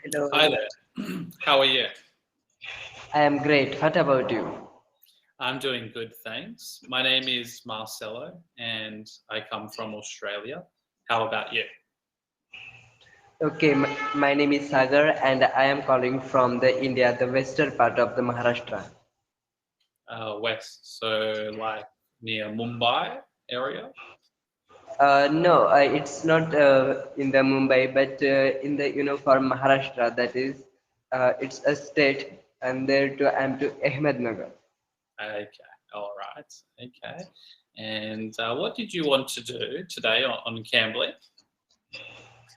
Hi Hello, there. How are you? I am great. What about you? I'm doing good, thanks. My name is Marcelo and I come from Australia. How about you? Okay, my name is Sagar and I am calling from the India, the western part of the Maharashtra. West, so like near Mumbai area. No, it's not in the Mumbai, but in the for Maharashtra. That is, it's a state, and there to I'm to Ahmednagar. Okay, all right. Okay. And what did you want to do today on Cambly?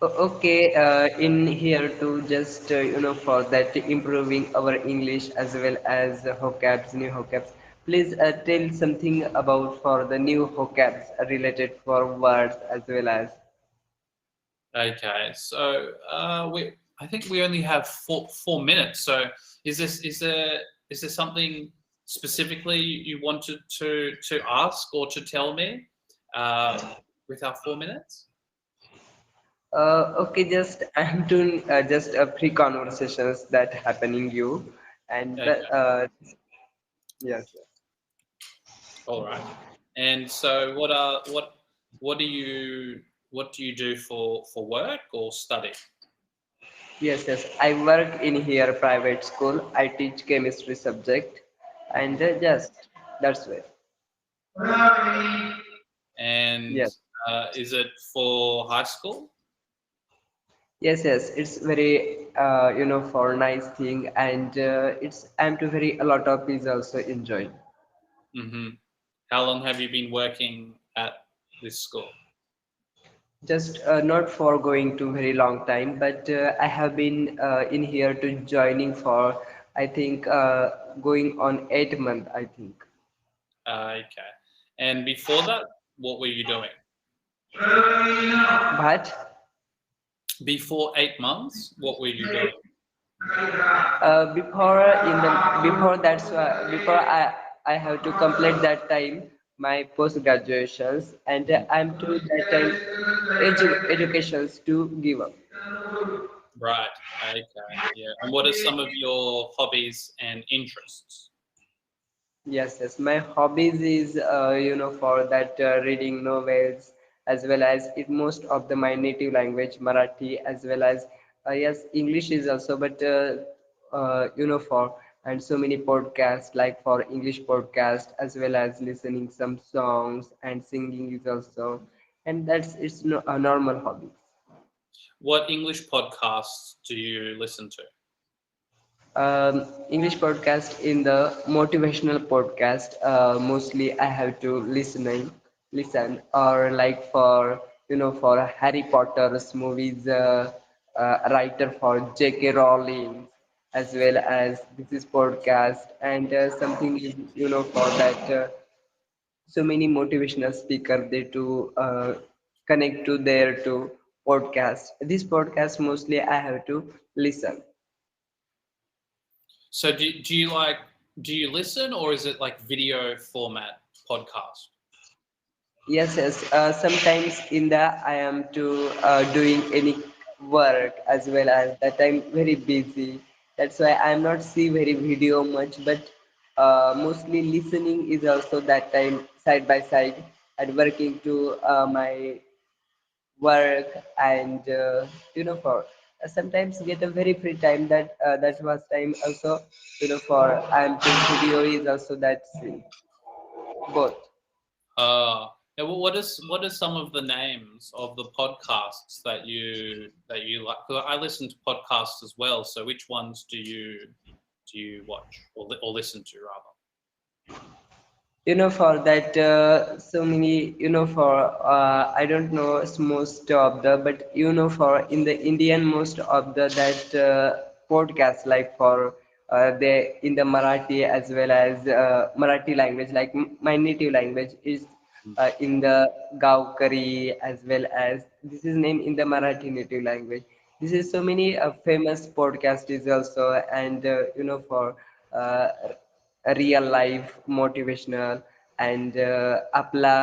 Okay, in here to just for that improving our English as well as vocabs, new vocabs. Please tell something about for the new vocabs related for words as well as. Okay, so I think we only have four minutes. So is there something specifically you wanted to ask or to tell me uh, with our 4 minutes? Okay, just I'm doing just free conversations that happening you, and Okay, yes. all right. And so what do you do for work or study? Yes, yes. I work in here private school. I teach chemistry subject, and just that's why. And Yes. is it for high school? Yes, yes, it's very for nice thing, and it's I'm to very a lot of is also enjoy. Hmm. How long have you been working at this school? Just not for going to very long time, but I have been in here to joining for I think going on 8 month I think. Okay. And before that, what were you doing? But Before 8 months, what were you doing? before in the before that's why before I have to complete that time my post graduations and I'm to that time educations to give up. Right. Okay. Yeah. And what are some of your hobbies and interests? Yes, yes. My hobbies is for that reading novels as well as it most of the my native language Marathi as well as yes English is also but for and so many podcasts like for English podcast as well as listening some songs and singing is also and that's it's no, a normal hobby. What English podcasts do you listen to? English podcast in the motivational podcast. Mostly I have to listen, or like for for Harry Potter's movies, writer for J.K. Rowling, as well as this is podcast and something is for that. So many motivational speaker they to connect to their to podcast. This podcast mostly I have to listen. So do you listen or is it like video format podcast? Yes, yes. Sometimes in the I am to doing any work as well as that I'm very busy. That's why I'm not see very video much, but mostly listening is also that time side by side and working to my work and for sometimes get a very free time that was time also for I'm to video is also that same both. Yeah, well, what are some of the names of the podcasts that you like? 'Cause I listen to podcasts as well. So which ones do you watch or listen to rather? For that so many for I don't know most of the but for in the Indian most of the that podcast like for the in the Marathi as well as Marathi language like my native language is in the Gaokari as well as this is named in the Marathi native language. This is so many famous podcast is also and for uh, real life motivational and आपला